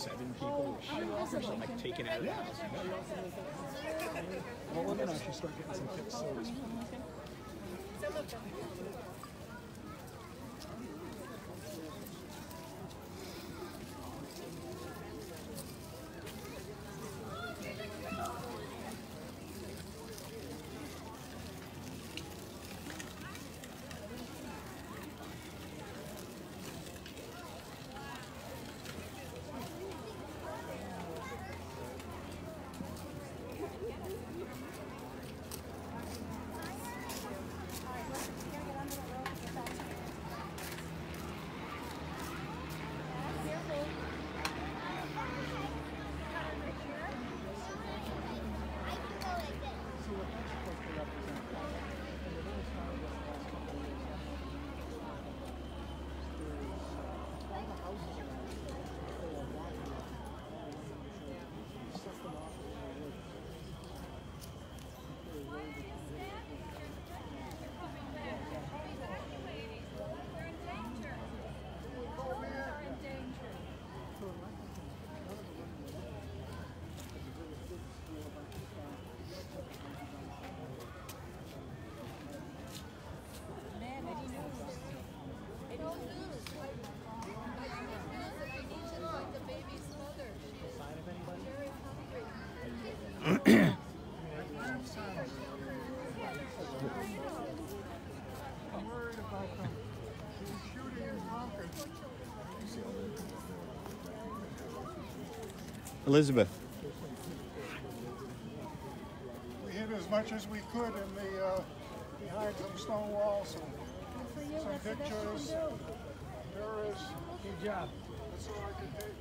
7 people were like taken out of the house. Well, we're gonna actually start getting some tips. Elizabeth. We hid as much as we could in the behind some stone walls, some pictures, mirrors. Good job. That's all I can take.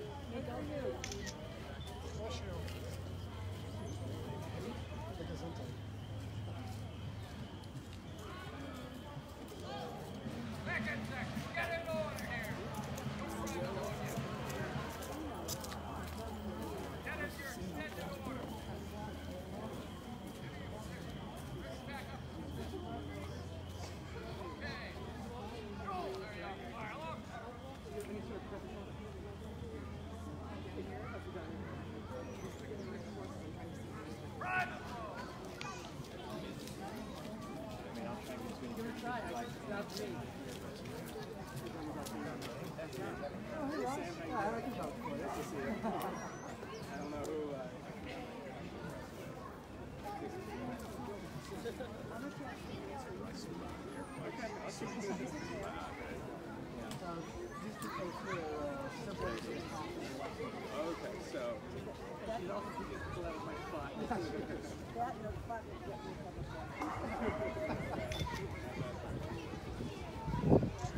Bless you.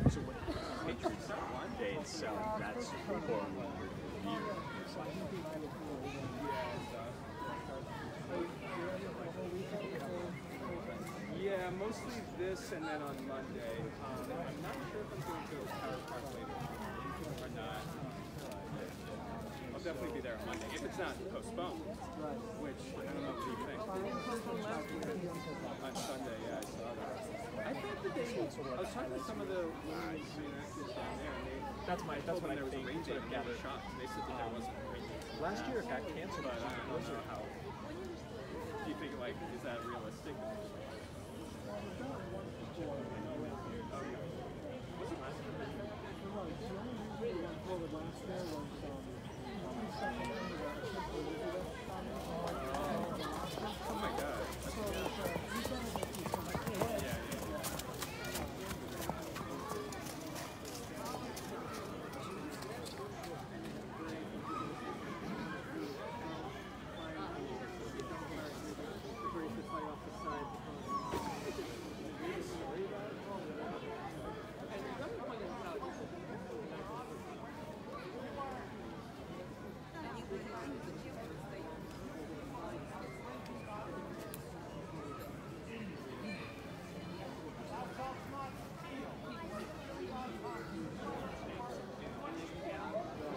So what Patriots one day selling that's for 100 years. Yeah, mostly this and then on Monday. I'm not sure if I'm going to Power Park later or not. I'll definitely be there on Monday if it's not postponed, which I don't know what you think. On Sunday, yeah, I saw that. I thought that I was talking to some of the women's reenactors down there, and That's what I there was a think. rain date and they were shocked. They said that there wasn't a rain date. Last year it got canceled. But I don't know how. Do you think, like, is that realistic? Oh my God.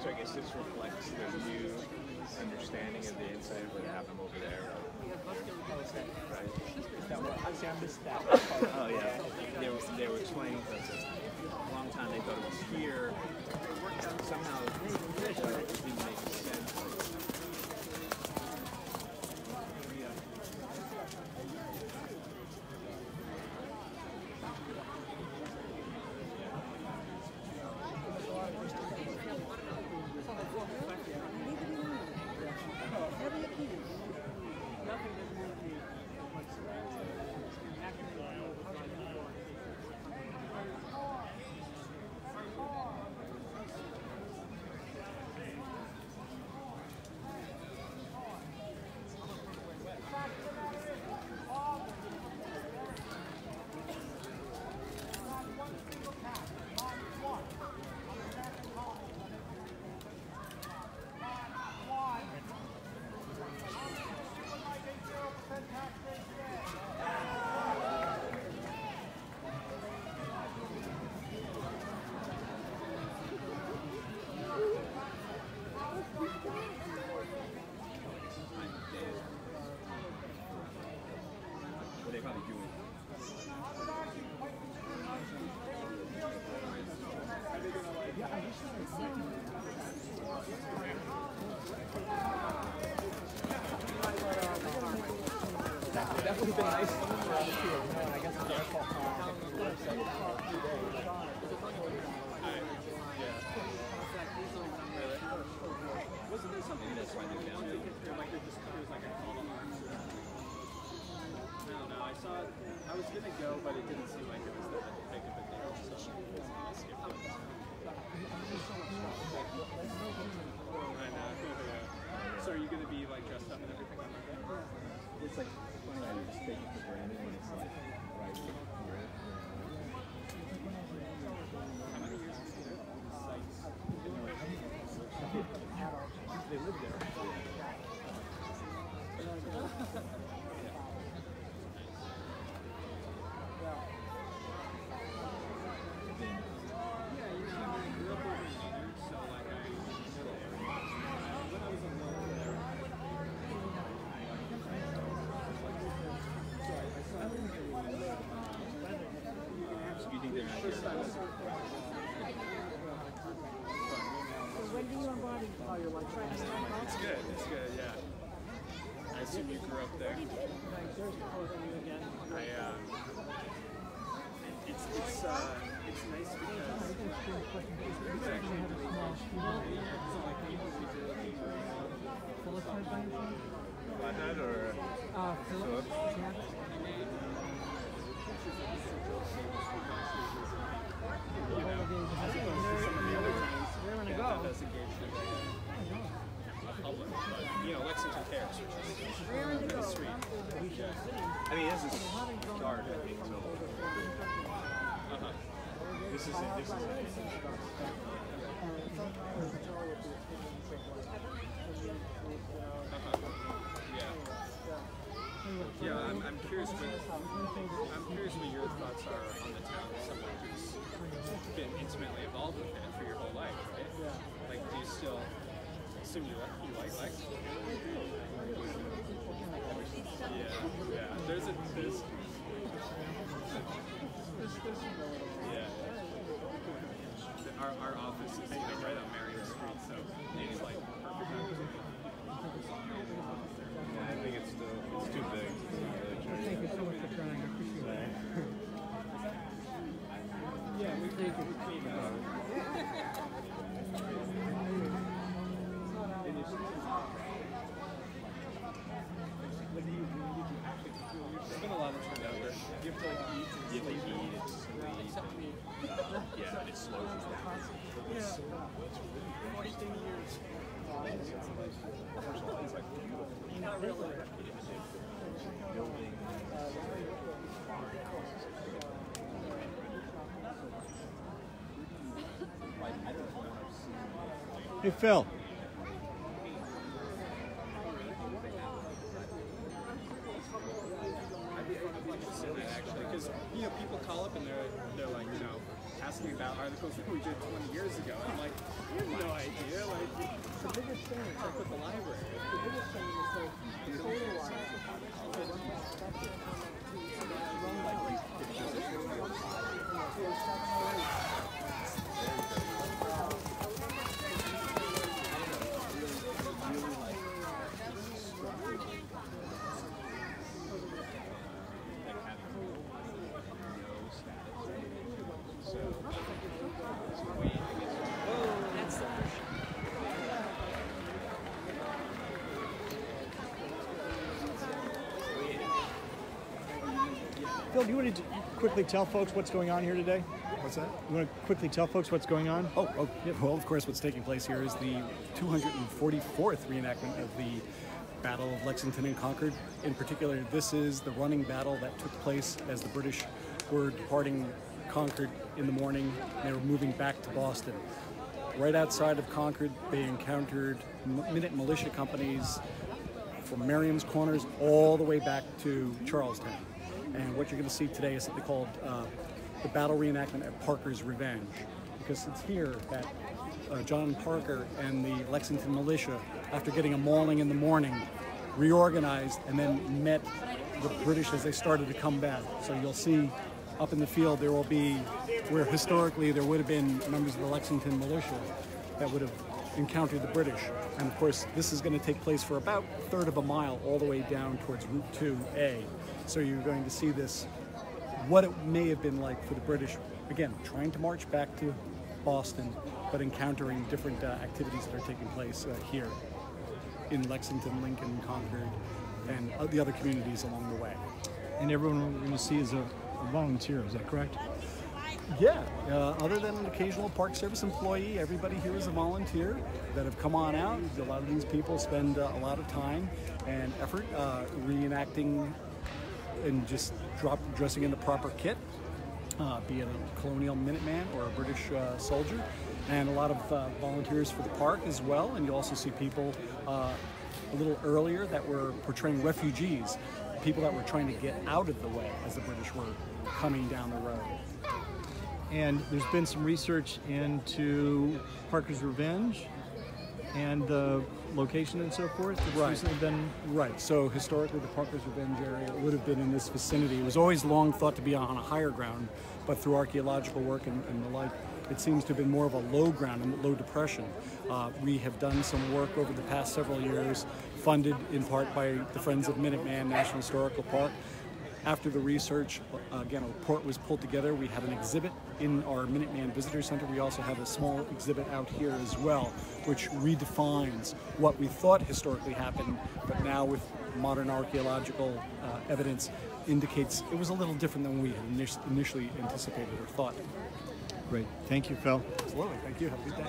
So I guess this reflects the new understanding of the incident that happened over there. Right? I missed that. Oh yeah. They were explaining for a long time they thought it was here. Somehow it didn't make sense. It's been nice to meet you too. I guess it's our fault. Wasn't there something that's running down to get through, like it was like a call to arms? I don't know, I saw it, I was gonna go, but it didn't seem like it was that big of a deal, so I skipped it. I know, yeah. So are you gonna be like dressed up and everything on Monday? It's like funny how you just take it for granted when it's like right here. How many years have you been there? Sites. They live there. It's good, yeah. I assume you grew up there. It's nice because it's actually really so like people who Flathead or Phillips? as opposed to some of the other towns that does engagement public, but you know, Lexington cares, which is really sweet. I mean, this is dark, I think, so. This is it. Yeah, I'm curious what your thoughts are on the town as someone who's been intimately involved with it for your whole life, right? Like, do you still assume you like Lexington? Yeah. There's our office is right on Marion Street, so it's like perfect. Yeah, I think it's too big. Thank you so much for trying. I appreciate it. Yeah, we clean up. There's been a lot of turnover. You have to like eat. You have to eat and sleep. Yeah, it slows you down. Yeah. 14 years. Not really. Hey, Phil. Actually, because you know, people call up and they're like, you know, asking about articles that we did 20 years ago. And I'm like, I have no idea. Like, the biggest thing is like with the library. The biggest thing is like Phil, do you want to quickly tell folks what's going on here today? What's that? You want to quickly tell folks what's going on? Well, of course, what's taking place here is the 244th reenactment of the Battle of Lexington and Concord. In particular, this is the running battle that took place as the British were departing Concord in the morning. They were moving back to Boston. Right outside of Concord, they encountered minute militia companies from Merriam's Corners all the way back to Charlestown. And what you're going to see today is something called the battle reenactment at Parker's Revenge, because it's here that John Parker and the Lexington militia, after getting a mauling in the morning, reorganized and then met the British as they started to come back. So you'll see up in the field there will be, where historically there would have been members of the Lexington militia, that would have encountered the British. And of course, this is going to take place for about a third of a mile all the way down towards Route 2A. So you're going to see this, what it may have been like for the British, again, trying to march back to Boston, but encountering different activities that are taking place here in Lexington, Lincoln, Concord, and the other communities along the way. And everyone we're going to see is a volunteer, is that correct? Yeah, other than an occasional Park Service employee, everybody here is a volunteer that have come on out. A lot of these people spend a lot of time and effort reenacting and just dressing in the proper kit, be it a Colonial Minuteman or a British soldier, and a lot of volunteers for the park as well. And you also see people a little earlier that were portraying refugees, people that were trying to get out of the way as the British were coming down the road. And there's been some research into Parker's Revenge and the location and so forth. It's recently been... Right. So historically, the Parker's Revenge area would have been in this vicinity. It was always long thought to be on a higher ground, but through archaeological work and the like, it seems to have been more of a low ground and low depression. We have done some work over the past several years, funded in part by the Friends of Minuteman National Historical Park. After the research, again, a report was pulled together. We have an exhibit in our Minuteman Visitor Center. We also have a small exhibit out here as well, which redefines what we thought historically happened, but now with modern archaeological evidence indicates it was a little different than we had initially anticipated or thought. Great. Thank you, Phil. Absolutely. Thank you. Have a good day.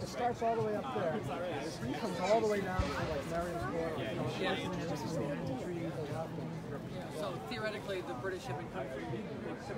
It starts all the way up there. It comes all the way down to like Marion's Border. So theoretically, the British have been coming from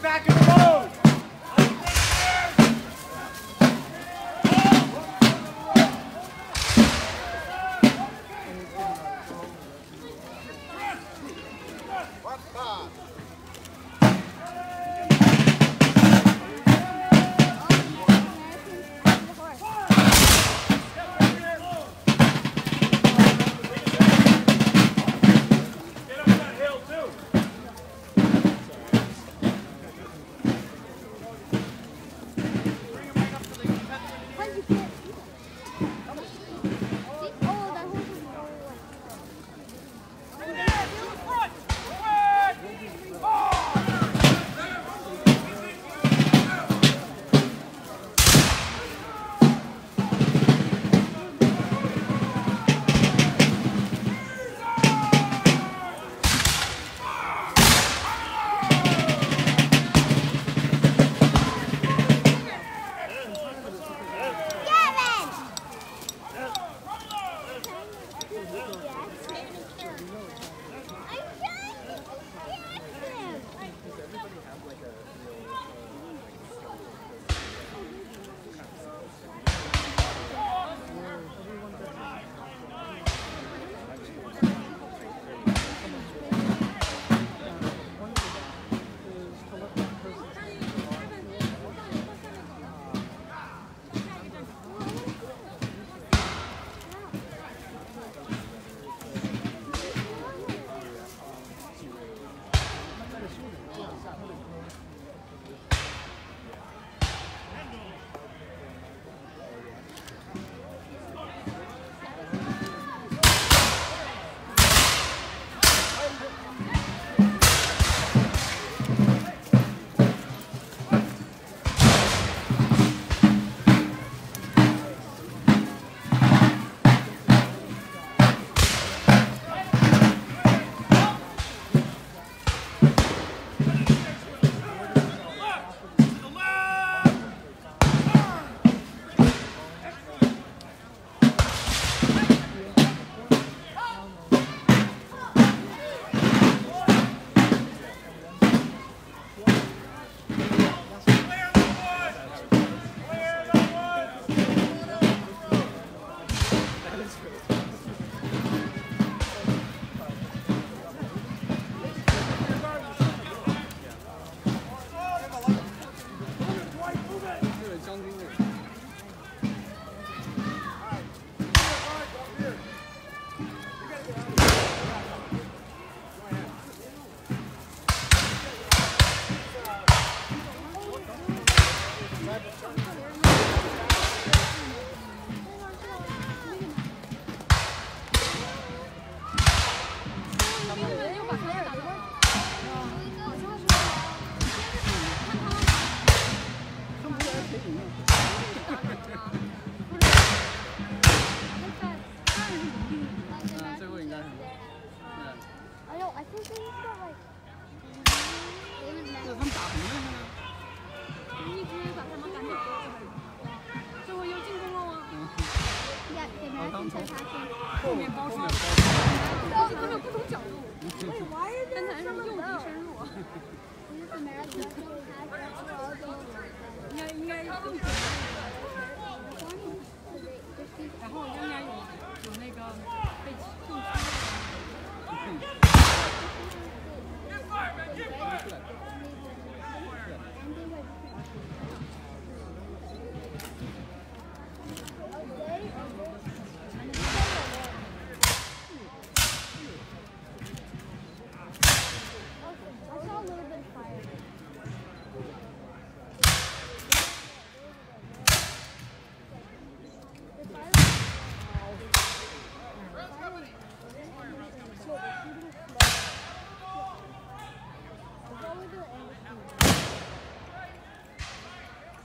Back in the road!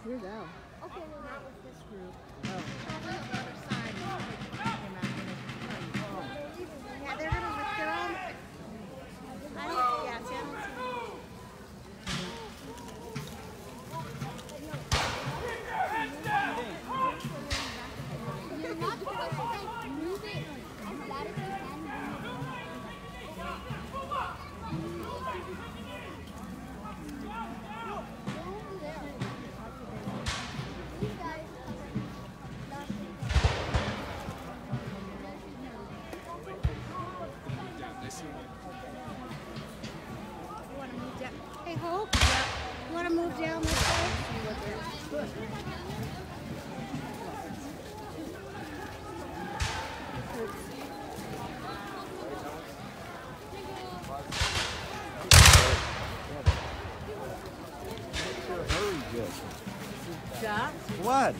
Here go. Okay, well, that was this group. Oh. Yeah, they're gonna lift their own. I don't, yeah, see, I don't see. You're not supposed to move it as flat as you can. Cool? Yeah. You want to move down this way? Very good. Yeah. What?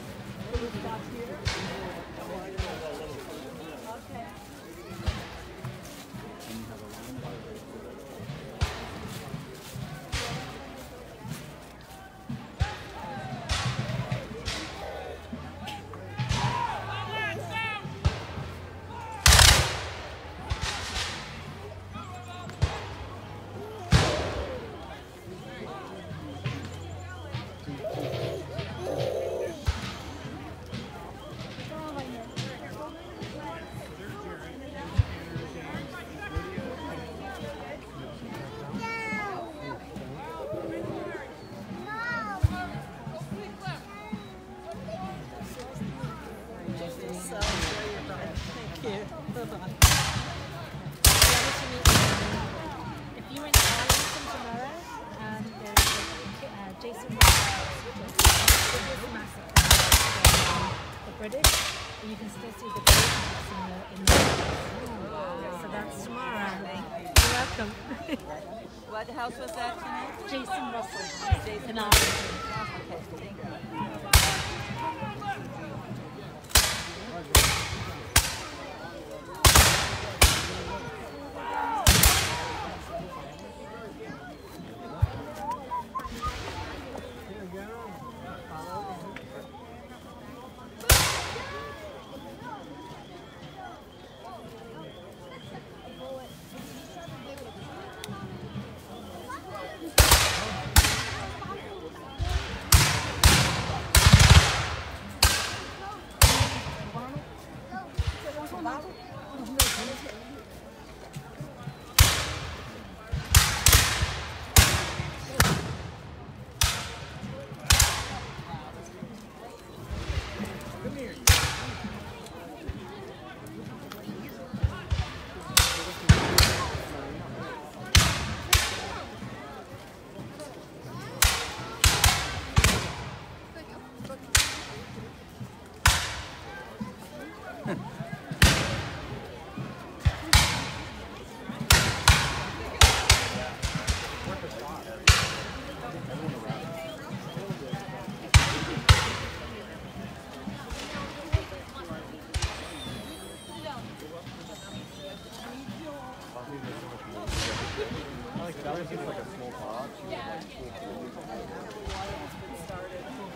British, and you can still see the Patriots in the so that's tomorrow. You're welcome. What house was that tonight? Jason Russell. Jason in Russell. Austin. Okay, thank you.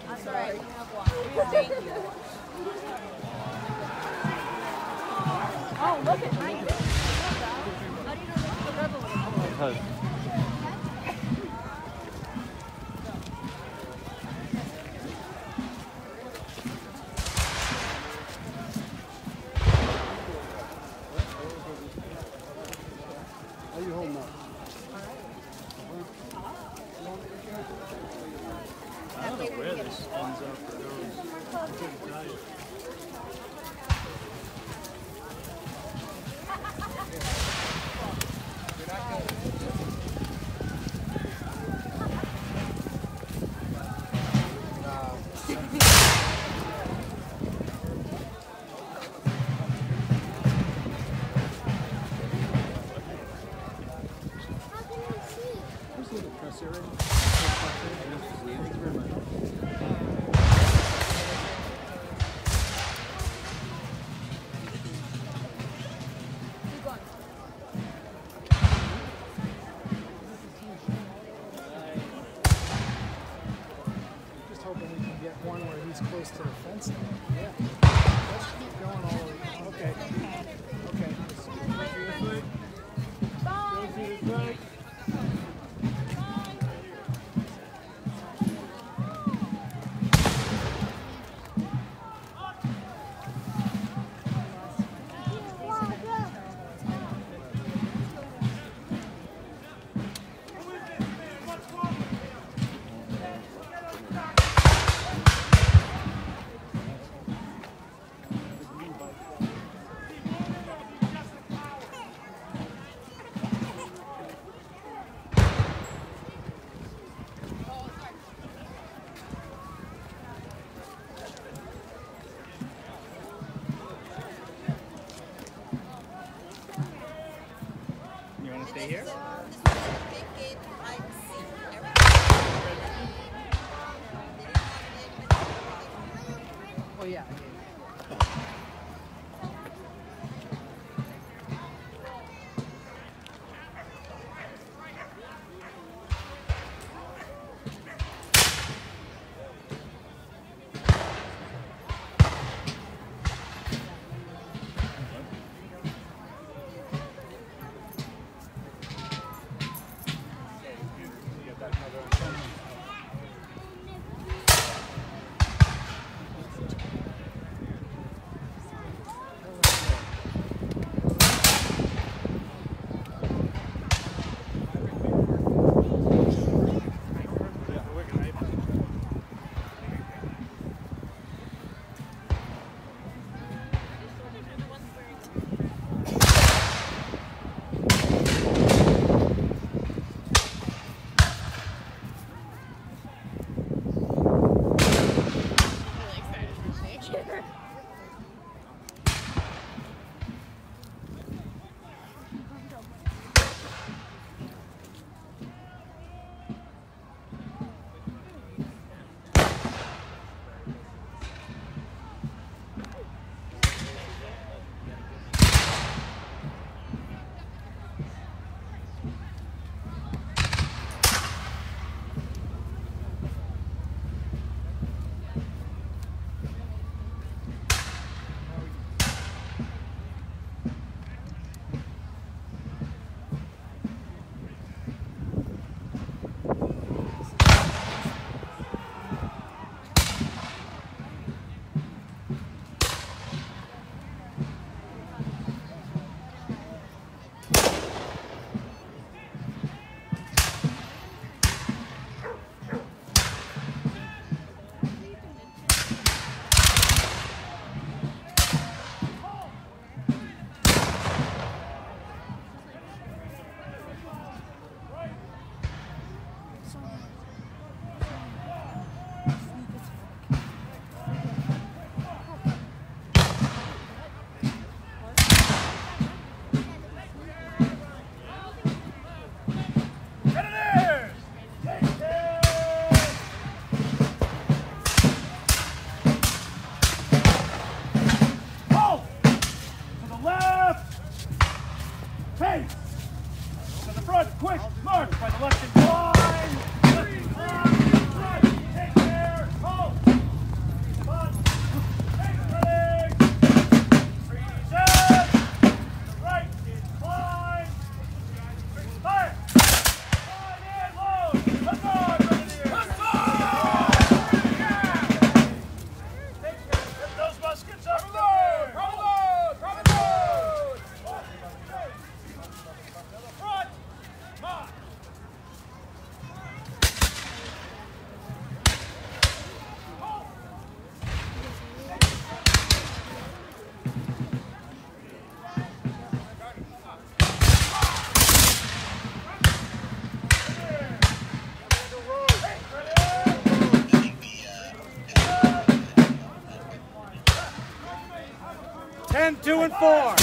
That's all right. Thank you. Oh, look at Mike. How do you know this is the rebel? Because How you holding up? I don't know where this ends up or goes. I couldn't tell you. Just hoping we can get one where he's close to the fence. Yeah. Let's keep going all the way. Okay. Okay. Right here? Oh yeah. And 2 and 4.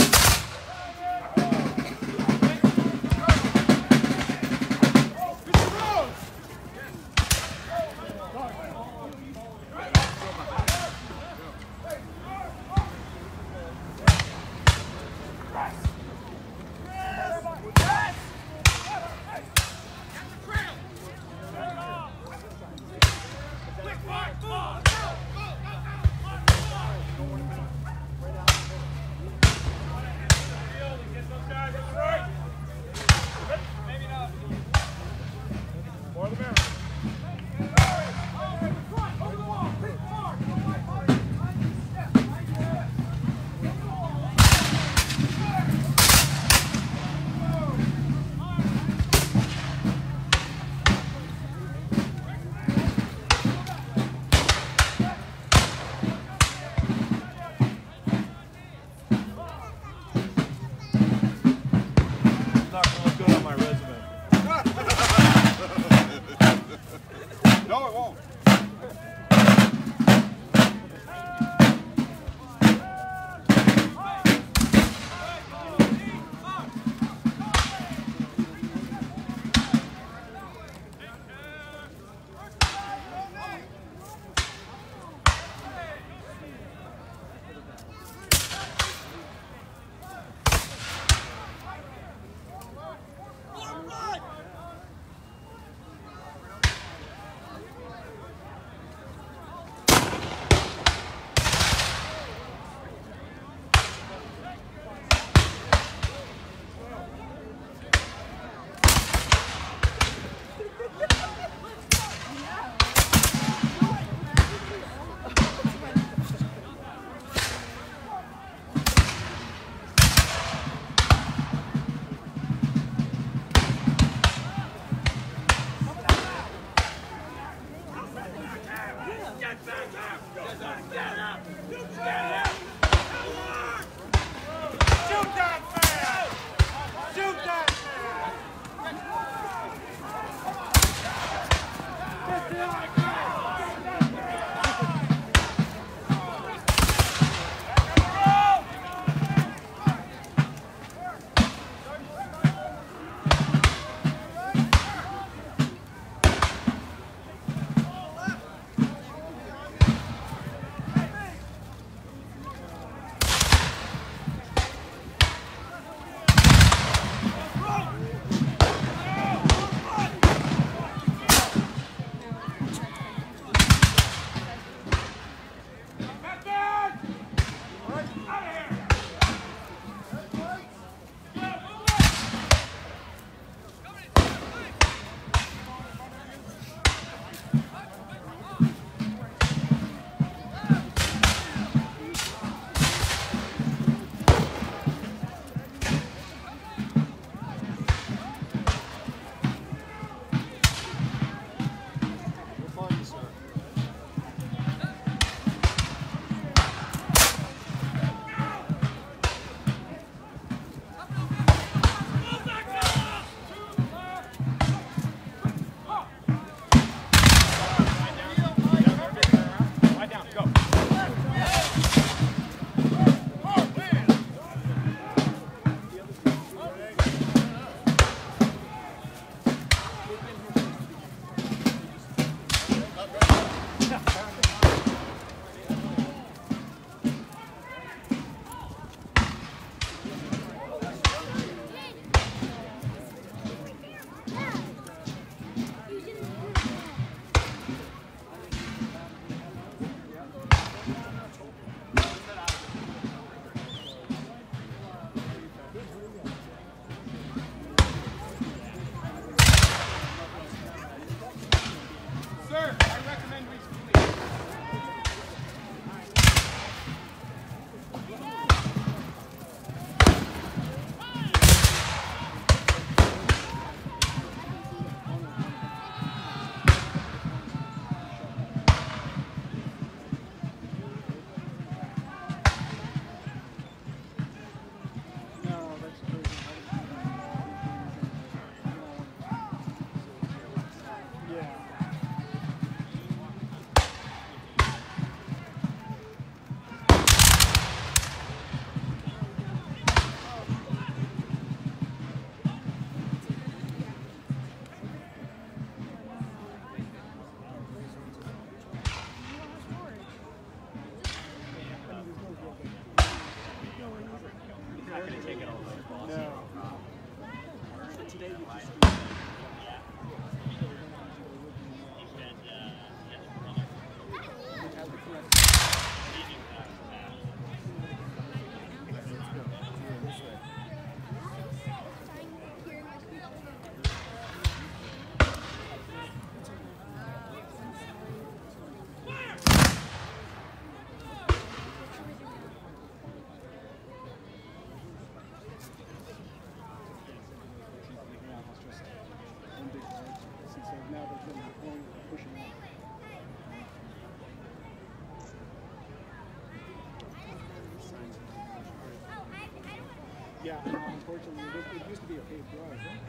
Yeah, unfortunately, it used to be a paved road, right?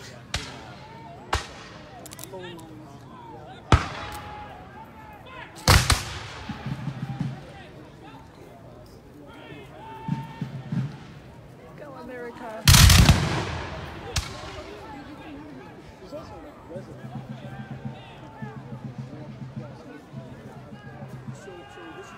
Go America. There's also a resident. So this is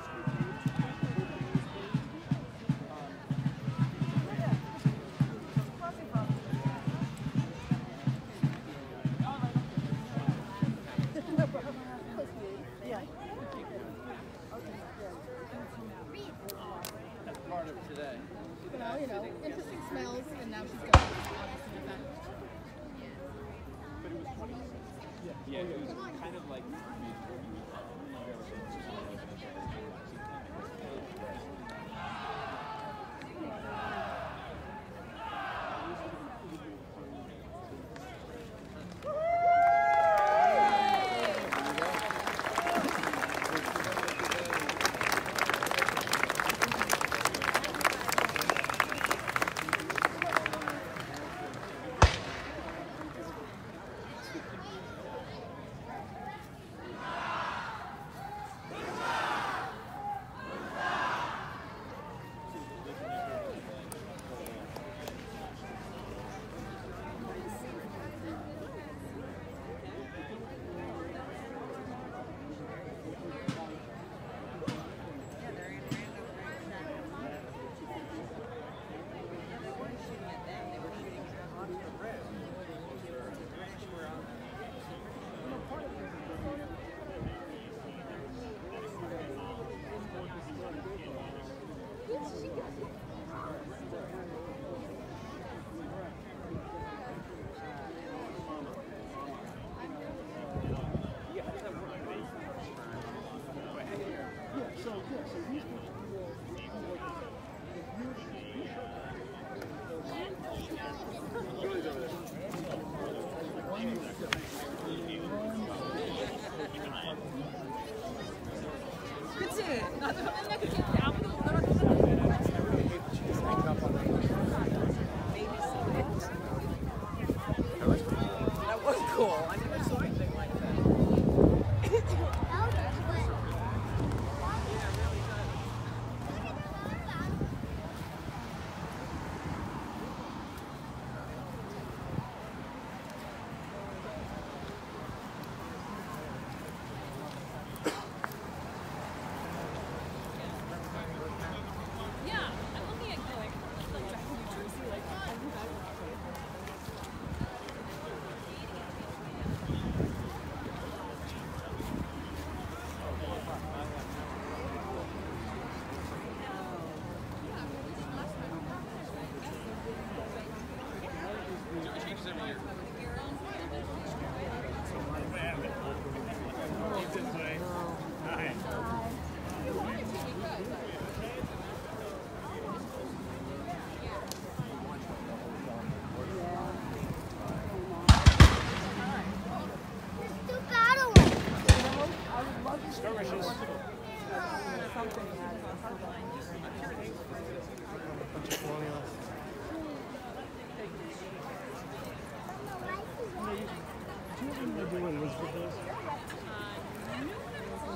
Today. Well, you know, interesting smells, and now she's got obviously the fact. Yeah, it was kind of like. That was cool. I never saw anything like that.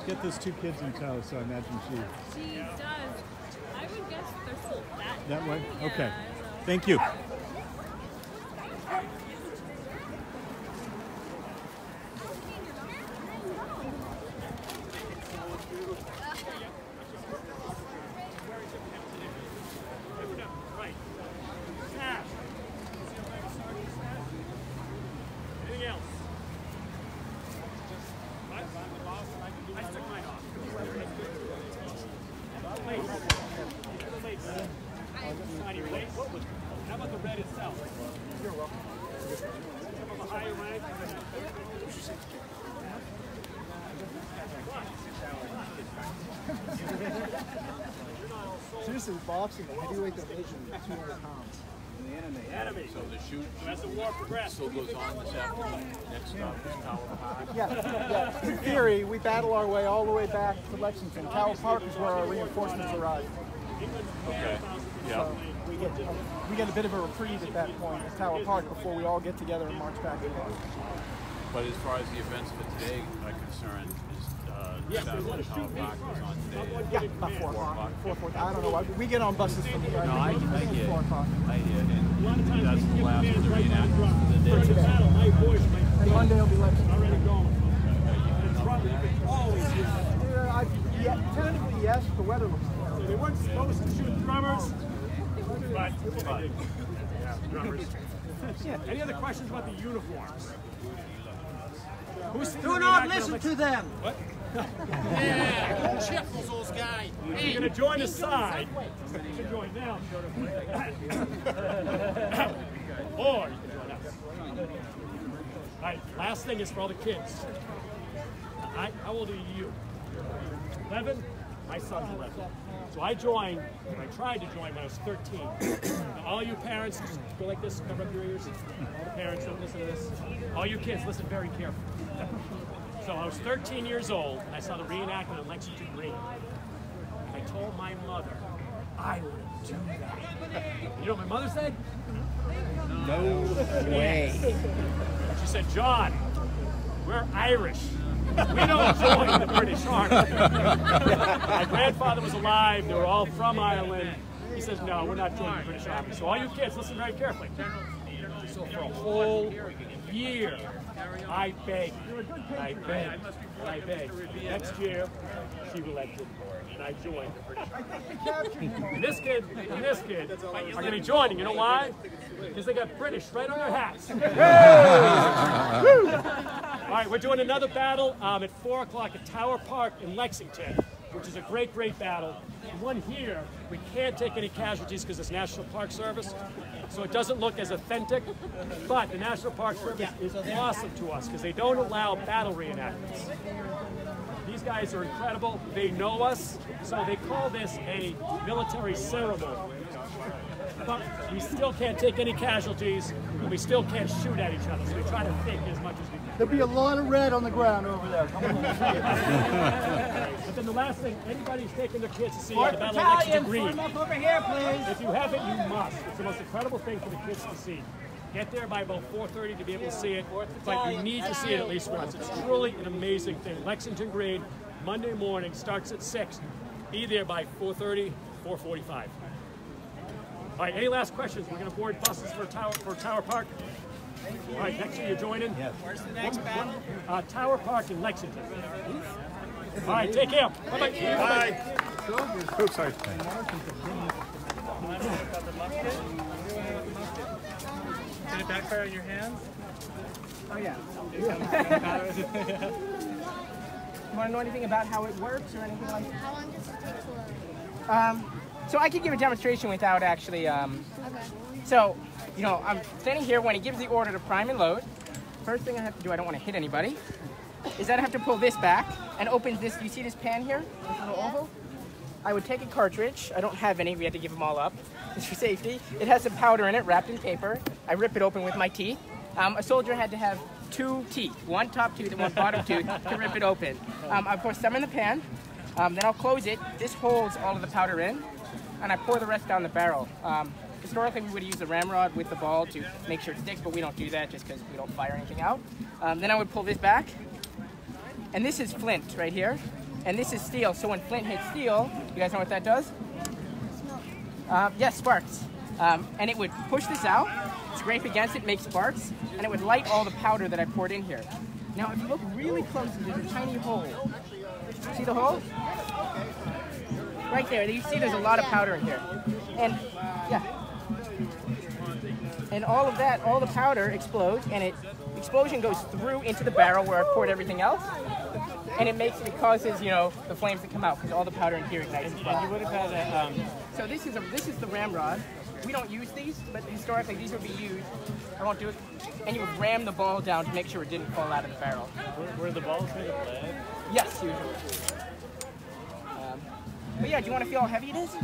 Get those two kids in tow, so I imagine she does. I would guess they're still that way? Yeah, okay. so. Thank you. How about the red itself? You're welcome. From a higher rank. Seriously, boxing, the heavyweight division, 200 pounds. Enemy. So the shoot As the war progressed. still goes on this afternoon. Next stop is Tower Park. Yeah. In theory, we battle our way all the way back to Lexington. Tower Park is where our reinforcements arrive. Okay. Yeah. So we we get a bit of a reprieve at that point at Tower Park before we all get together and march back again. But as far as the events for today are concerned, is Tower Park is on today? Yeah, about 4 o'clock. 4, I don't know. We get on buses from the No, I hear. 4 o'clock. I hear. And that's the last reenactment for the day. For today. And Monday will be Lexington. Already going. Yeah, tentatively yes. The weather looks terrible. They weren't supposed to shoot drummers, but yeah, drummers. Any other questions about the uniforms? Do not listen to them. What? Yeah, Chipples, those guys. If you're going to join the side, you can join them. Or you can join us. All right, last thing is for all the kids. How old are you? 11? My son's 11. So I tried to join when I was 13. Now, all you parents, just go like this, cover up your ears. All the parents, don't listen to this. All you kids, listen very carefully. So I was 13 years old, and I saw the reenactment at Lexington Green. And I told my mother, I would do that. You know what my mother said? No way. She said, John, we're Irish. We don't join the British Army. My grandfather was alive. They were all from Ireland. He says, no, we're not joining the British Army. So all you kids, listen very carefully. So for a whole year, I begged, and I begged, and I begged. Next year, she relented, and I joined the British Army. And this kid are going to be joining. You know why? Because they got British right on their hats. All right, we're doing another battle at 4 o'clock at Tower Park in Lexington, which is a great, great battle. The one here, we can't take any casualties because it's National Park Service, so it doesn't look as authentic, but the National Park Service is awesome to us because they don't allow battle reenactments. These guys are incredible. They know us, so they call this a military ceremony. But we still can't take any casualties, and we still can't shoot at each other, so we try to think as much as we can. There'll be a lot of red on the ground over there. Come on. But then the last thing, anybody's taking their kids to see the Battle of Lexington Green. Over here, please. If you haven't, you must. It's the most incredible thing for the kids to see. Get there by about 4:30 to be able to see it, but you need to see it at least once. It's truly an amazing thing. Lexington Green, Monday morning, starts at 6. Be there by 4:30, 4:45. All right, any last questions? We're going to board buses for Tower Park. All right, next year you're joining. Yes. Where's the next battle? Tower Park in Lexington. All right, take care. Bye-bye. Bye. Oops, sorry. Did it backfire in your hands? Oh, yeah. You want to know anything about how it works or anything like that? How long does it take to load? So I could give a demonstration without actually, Okay. So, you know, I'm standing here when he gives the order to prime and load. First thing I have to do, I don't want to hit anybody, is that I have to pull this back and open this. You see this pan here? This little oval? I would take a cartridge. I don't have any. We had to give them all up just for safety. It has some powder in it wrapped in paper. I rip it open with my teeth. A soldier had to have 2 teeth, one top tooth and one bottom tooth to rip it open. I pour some in the pan. Then I'll close it. This holds all of the powder in, and I pour the rest down the barrel. Historically, we would use the ramrod with the ball to make sure it sticks, but we don't do that just because we don't fire anything out. Then I would pull this back, and this is flint right here, and this is steel. So when flint hits steel, you guys know what that does? Yes, sparks. And it would push this out, scrape against it, make sparks, and it would light all the powder that I poured in here. Now, if you look really closely, there's a tiny hole. See the hole? Right there. You see there's a lot of powder in here. And, yeah. And all of that, all the powder explodes, and the explosion goes through into the barrel where I poured everything else. And it causes, you know, the flames to come out because all the powder in here ignites as well. And you would have had a... So this is the ramrod. We don't use these, but historically these would be used. I won't do it. And you would ram the ball down to make sure it didn't fall out of the barrel. Were the balls made of lead? Yes, usually. But yeah, do you want to feel how heavy it is?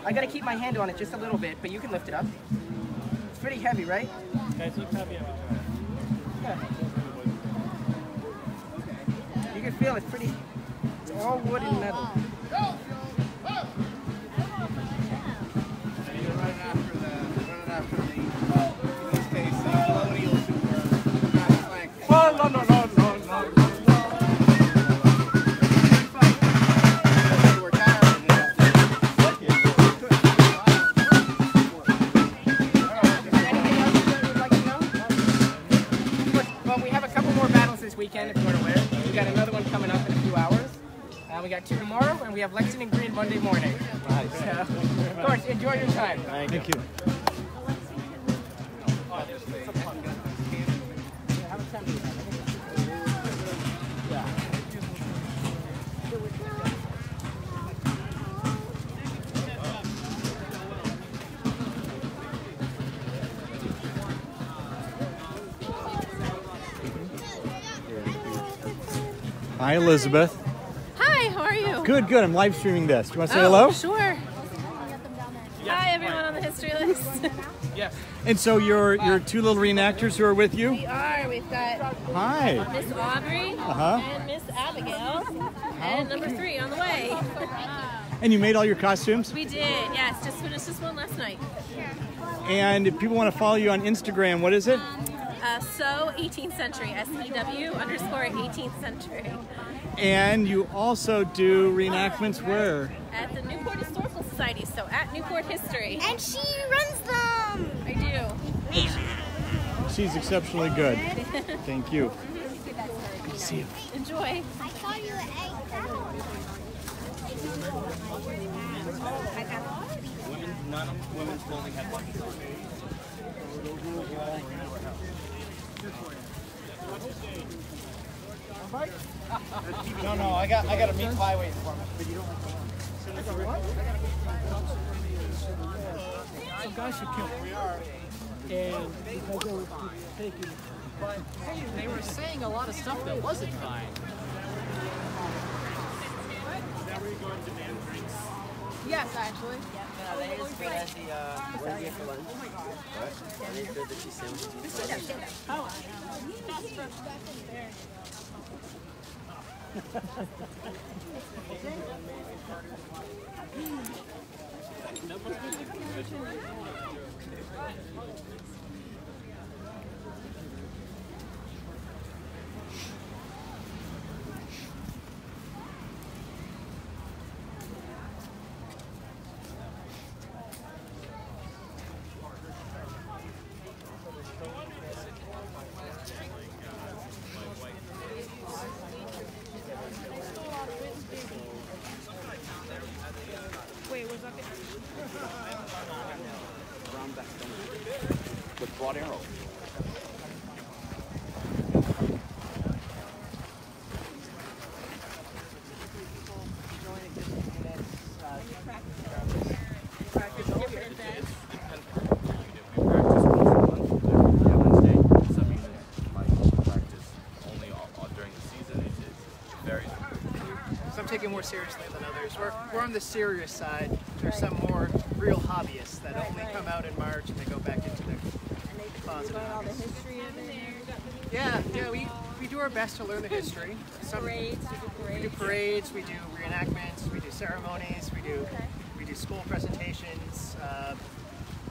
I got to keep my hand on it just a little bit, but you can lift it up. It's pretty heavy, right? Guys, look heavy. Yeah. You can feel it's pretty. It's all wood and metal. Go! Go! Go! this weekend if you want to wear it. We got another one coming up in a few hours. We got 2 tomorrow, and we have Lexington Green Monday morning. Nice. So, of course, enjoy your time. Thank you. Hi, Elizabeth. Hi, how are you? Good, good. I'm live streaming this. Do you want to say hello? Sure. Hi, everyone on the history list. Yes. And so you're 2 little reenactors who are with you? We are. We've got Hi. Miss Aubrey and Miss Abigail, and number 3 on the way. And you made all your costumes? We did. Yes, just finished this one last night. And if people want to follow you on Instagram, what is it? So 18th century, SEW_18th century. And you also do reenactments where? At the Newport Historical Society, so at Newport History. And she runs them. I do. She's exceptionally good. Thank you. Good to see you. Enjoy. I saw you at 8. Women's clothing had buttons on. No, I got a meat pie waiting for me. But you don't like Some guys should kill me. And because they were taking. Hey, they were saying a lot of stuff that wasn't fine. Yes, actually. No, they just bring us the what is it for lunch? What? And they serve the cheese sandwiches. Oh. Wait, was that With broad arrow. Taken more seriously than others. We're on the serious side. There's some more real hobbyists that only come out in March and they go back into their closet. Yeah, we do our best to learn the history. We do parades, we do reenactments, we do ceremonies, we do school presentations.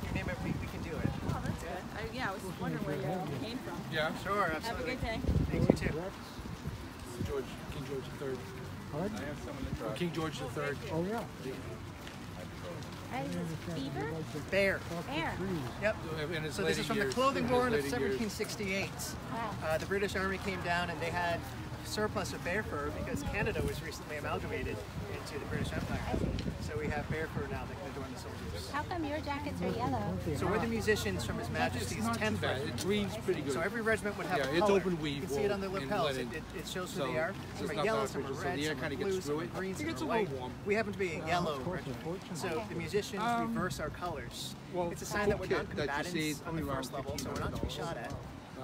You name it, we can do it. Oh, that's good. I was wondering where you came from. Yeah, sure, absolutely. Have a good day. Thank you too. King George III. I have someone to try. King George III. Oh, yeah. Beaver? Bear. Bear. Yep. In his So this is from the years, clothing in his born of later years. 1768. Wow. The British Army came down and they had surplus of bear fur because Canada was recently amalgamated into the British Empire. So we have bear fur now that can adorn the soldiers. How come your jackets are yellow? So we're the musicians from His Majesty's 10th Regiment. It weaves pretty good. So every regiment would have a it's color. open weave. You can see it on their lapels. It shows who they are. Some are yellow, some are red, some are blue, some are green, some are white. We happen to be a yellow regiment. So the musicians reverse our colors. It's a sign that we're not combatants on the first level, so we're not to be shot at.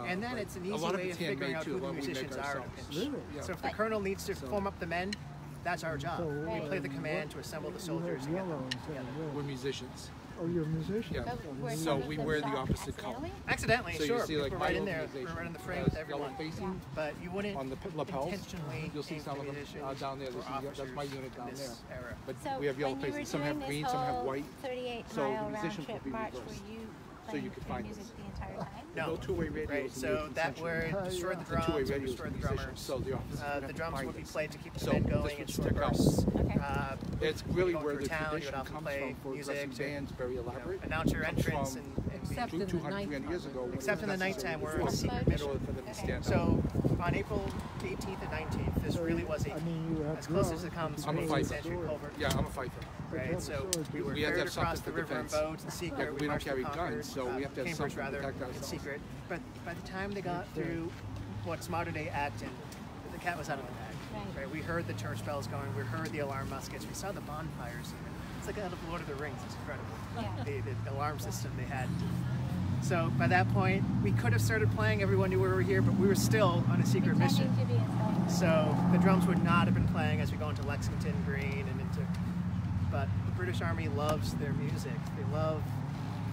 And then it's an easy way of figuring out who the musicians are in a pinch. So if the colonel needs to form up the men, that's our job. We play the command to assemble the soldiers and get them together. We're musicians. Oh, you're a musician? Yeah. So we wear the opposite color. Accidentally, so sure. You see, like, we're right in there. We're right in the frame with everyone. Facing but you wouldn't on the lapels. Intentionally You'll see some of them down there. That's my unit down there. Era. But we have yellow facing. Some have green, some have white. 38-mile round trip march, were you so you can find music the entire time? No two-way radios. Right, so that where destroy the drums, or destroy the drummers. So the drums would be played to keep the band going and short bursts. It's really where the town, tradition comes from for dressing bands, very elaborate. Announce your entrance and Except in the 200, 300 years ago. Except in the nighttime, we're in a secret mission. So on April 18th and 19th, this really was as close as it comes to an 18th century culvert. Yeah, I'm a fighter. Right, so we were ferried across the river in boats in secret. We don't carry guns, so we have to have Cambridge, something to protect in ourselves. secret. But by the time they got through what's modern day Acton, the cat was out of the bag. Right. We heard the church bells going. We heard the alarm muskets. We saw the bonfires. It's like out of Lord of the Rings. It's incredible. The alarm system they had. So by that point, we could have started playing. Everyone knew we were here, but we were still on a secret mission. So the drums would not have been playing as we go into Lexington Green and into. But the British Army loves their music. They love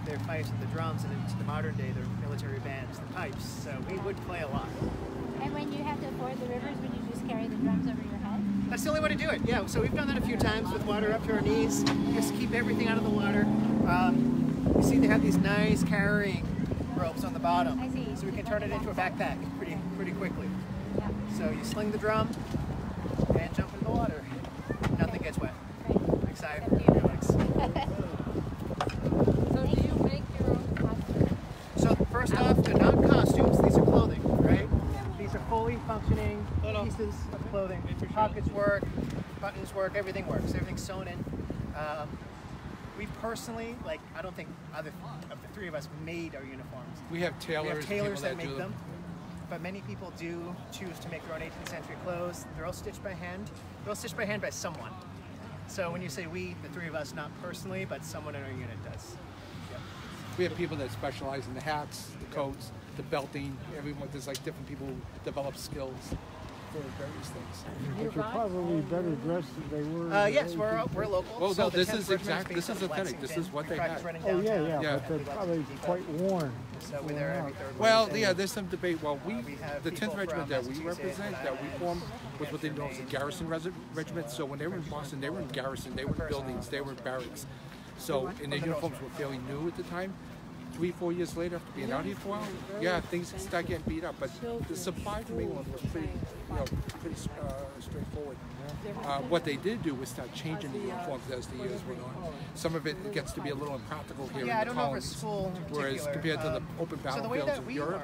their pipes and the drums, and into the modern day, their military bands, the pipes. So we would play a lot. And when you have to ford the rivers, would you just carry the drums over your head? That's the only way to do it, yeah. So we've done that a few times with water up to our knees. Just keep everything out of the water. You see they have these nice carrying ropes on the bottom. I see. So we can turn it into a backpack pretty quickly. Yeah. So you sling the drum and jump in the water. Nothing gets wet. Excited. So do you make your own costumes? So first off, they're not costumes, these are clothing, right? These are fully functioning pieces of clothing. Pockets work, buttons work, everything works, everything's sewn in. We personally, I don't think either of the three of us made our uniforms. We have tailors, that make them. But many people do choose to make their own 18th century clothes. They're all stitched by hand. They're all stitched by hand by someone. So when you say we, the three of us, not personally, but someone in our unit does. Yep. We have people that specialize in the hats, the coats, the belting. Everyone, there's different people who develop skills for various things. But you're probably better dressed than they were. Yes, we're local. Well, so no, this is authentic. This is what they had. Oh yeah, but they're probably quite worn. So we're there every third Well, yeah, there's some debate. Well, the 10th Regiment that we represent, that we formed, was what they know as a garrison regiment. So when they were in Boston, they were in garrison, they were in buildings, they were in barracks. So, and their uniforms were fairly new at the time. 3-4 years later, after being out here for a while, yeah, things start getting beat up. But the supply from England was pretty straightforward. What they did do was start changing the uniforms as the years went on. Some of it gets to be a little impractical here in the colonies. Whereas compared to the open battlefields of Europe,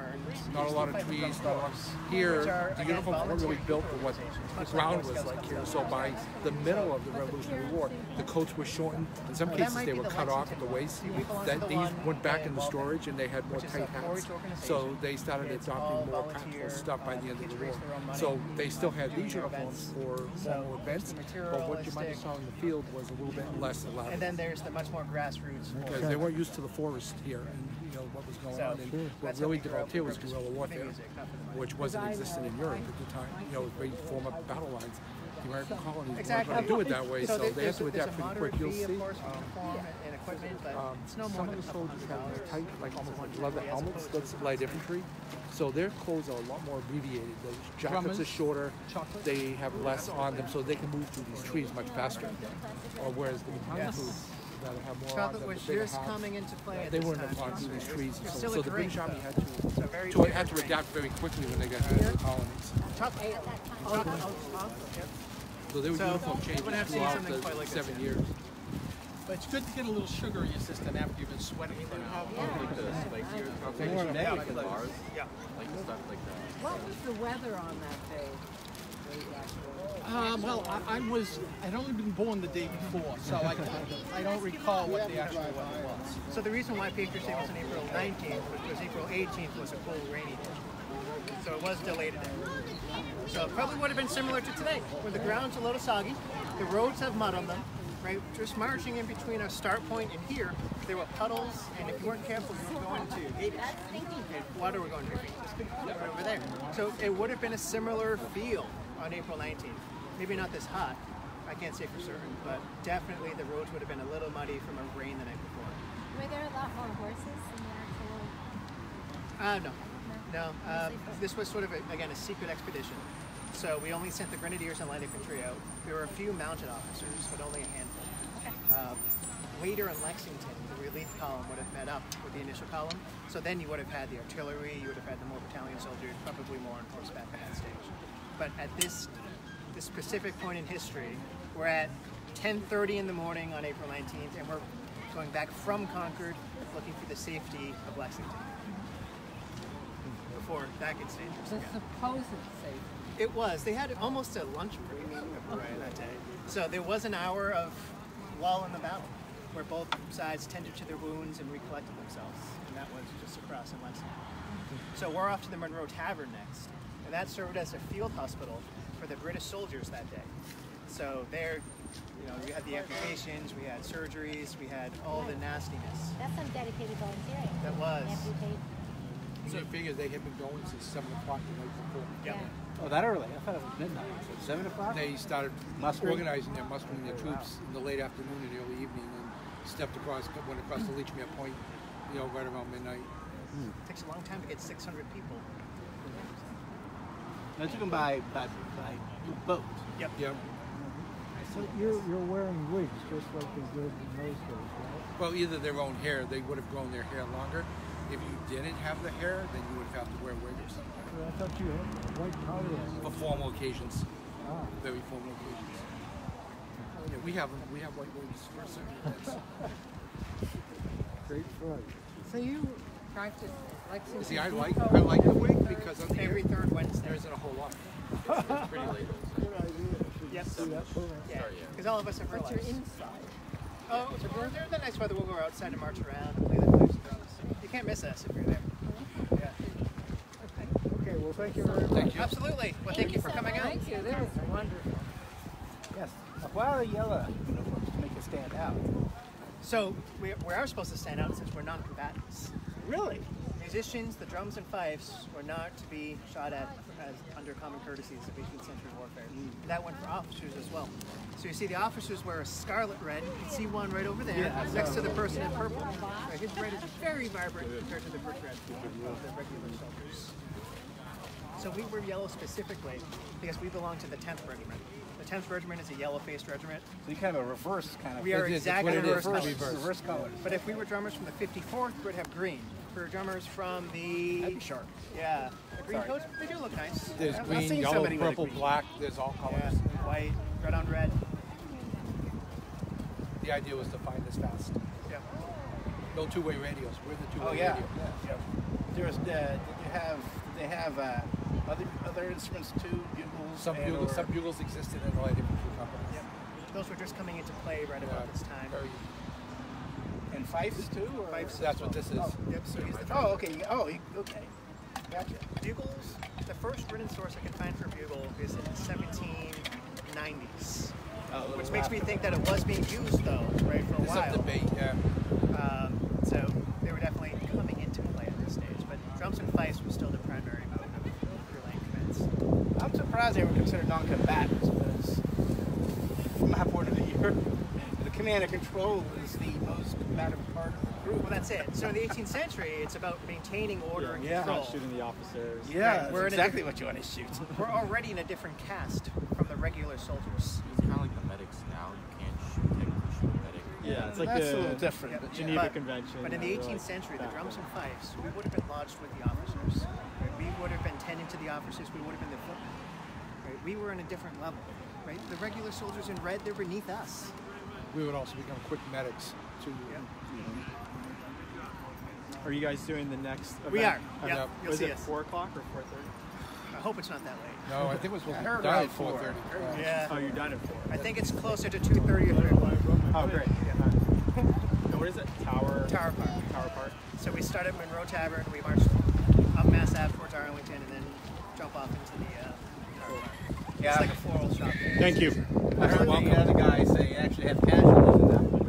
not a lot of trees, not a lot. Here, the uniforms weren't really built for what the ground was like here. So by the middle of the Revolutionary War, the coats were shortened. In some cases, they were cut off at the waist. That these went back into storage, and they had more tight hats. So they started adopting more practical stuff by the end of the war. So they still had these uniforms for formal events, but what you might have saw in the field was a little bit less elaborate. And then there's the much more grassroots. Because they weren't used to the forest here and what was going on. And what really developed here was guerrilla warfare, which wasn't existent in Europe at the time. It was very form up battle lines. The American colonies weren't going to do it that way, so they have to adapt pretty quick. You'll see some of the soldiers have tight, almost like leather helmets. That's light infantry. So their clothes are a lot more abbreviated. The jackets are shorter. They have less on them, so they can move through these trees much faster. Whereas the Italian troops that have more on them, the bigger hats, they wouldn't have gone through these trees. So the British Army had to adapt very quickly when they got to the colonies. So they were uniform changes throughout the 7 years. But it's good to get a little sugar in your system after you've been sweating for an hour. Like the spicier bars, like stuff like that. What was the weather on that day? Well, I'd only been born the day before, so I don't recall what the actual weather was. So the reason why Patriots Day was on April 19th was because April 18th was a cool, rainy day. So it was delayed a day. So it probably would have been similar to today, where the ground's a little soggy, the roads have mud on them, right? Just marching in between our start point and here, there were puddles, and if you weren't careful, you were going to Hades. And water were going to your feet, right over there. So it would have been a similar feel on April 19th. Maybe not this hot, I can't say for certain, but definitely the roads would have been a little muddy from a rain the night before. Were there a lot more horses in the actual? No. This was sort of, again, a secret expedition. So we only sent the grenadiers and light infantry out. There were a few mounted officers, but only a handful. Later in Lexington, the relief column would have met up with the initial column. So then you would have had the artillery, you would have had the more battalion soldiers, probably more on horseback at that stage. But at this specific point in history, we're at 10:30 in the morning on April 19th, and we're going back from Concord, looking for the safety of Lexington. Before that gets dangerous again. Supposed safe. It was. They had almost a lunch break that day. So there was an hour of lull in the battle, where both sides tended to their wounds and recollected themselves. And that was just across in Lexington. So we're off to the Monroe Tavern next. And that served as a field hospital for the British soldiers that day. So there, you know, we had the amputations, we had surgeries, we had all the nastiness. That's some dedicated volunteering. That was. So you figure they had been going since 7 o'clock the night before. Yeah. Oh, that early? I thought it was midnight. So 7 o'clock? They started mustering their troops in the late afternoon and early evening, and went across the Lechmere Point, you know, right around midnight. It takes a long time to get 600 people. Now, took them by boat. Yep. Yep. So you're wearing wigs just like they did in those days, right? Well, either their own hair, they would have grown their hair longer. If you didn't have the hair, then you would have to wear wigs. I thought you had white collar. For formal occasions. Ah. Very formal occasions. Yeah, we have white wigs for certain events. Great fright. So you practice Lexington. See, I like the wig because on every third Wednesday. There isn't a whole lot. It's pretty late. Good idea. Yep. Yeah. Because all of us have But realized. you're inside. Oh, so there's that nice weather. We'll go outside and march around and play the flutes and drums. You can't miss us if you're there. Yeah. Okay, well, thank you very much. Thank you. Absolutely. Well, thank you for coming out. Thank you. That was wonderful. Yes. Why are the yellow uniforms to make it stand out? So we are supposed to stand out since we're non-combatants. Really? Musicians, the drums and fifes were not to be shot at as under common courtesies of 18th century warfare. And that went for officers as well. So you see the officers wear a scarlet red. You can see one right over there next to the person in purple. Right, his red is very vibrant compared to the brick red of the regular soldiers. So we wear yellow specifically because we belong to the 10th Regiment. The 10th Regiment is a yellow-faced regiment. So you kind of a reverse kind of. We are exactly reverse colors. But if we were drummers from the 54th, we would have green. For drummers from the... That'd be sharp. Yeah. The green coats, they do look nice. There's green, yellow, purple, black. There's all colors. Yeah, white, red on red. The idea was to find us fast. Yeah. No two-way radios. We're the two-way yeah. radio. Yeah. There's, did they have other instruments too? Bugles? Some bugles existed in all the different companies. Yep. Those were just coming into play right about this time. And fifes too? Or? Fifes. That's what this is. Oh, yep. So he's the okay. Okay. Gotcha. Bugles. The first written source I could find for bugle is in the 1790s, which makes me think that it was being used though, right, for a while. There's some debate, yeah. So they were definitely coming into play at this stage, but drums and fifes was still the primary mode of relaying commands. I'm surprised they were considered non-combatants because, from my point of view, the command and control is the most combative part of the group. Well, that's it. So in the 18th century, it's about maintaining order and Not control. shooting the officers. Yeah, we're exactly what you want to shoot. We're already in a different caste from the regular soldiers. It's kind of like the medics now. You can't technically shoot a medic. Yeah, it's like that's a little different. Yeah, Geneva Convention. But in the 18th century, the drums and fifes, we would have been lodged with the officers. Right? We would have been tending to the officers. We would have been the footmen. Right? We were in a different level. Right? The regular soldiers in red, they're beneath us. We would also become quick medics too. Are you guys doing the next event? We are. Yeah. Was it 4 o'clock or 4:30? I hope it's not that late. No, I think it was supposed to be done done at 4:30. Yeah. Oh, you're done at 4. I think it's closer to 2:30 or 3 o'clock. Oh, great. So what is it? Tower Park. Tower Park. So we start at Monroe Tavern, we march up Mass Ave towards Arlington, and then jump off into the Tower Park. Yeah. It's like a floral shop there. Thank you. I heard the other guys say actually have casualties in that.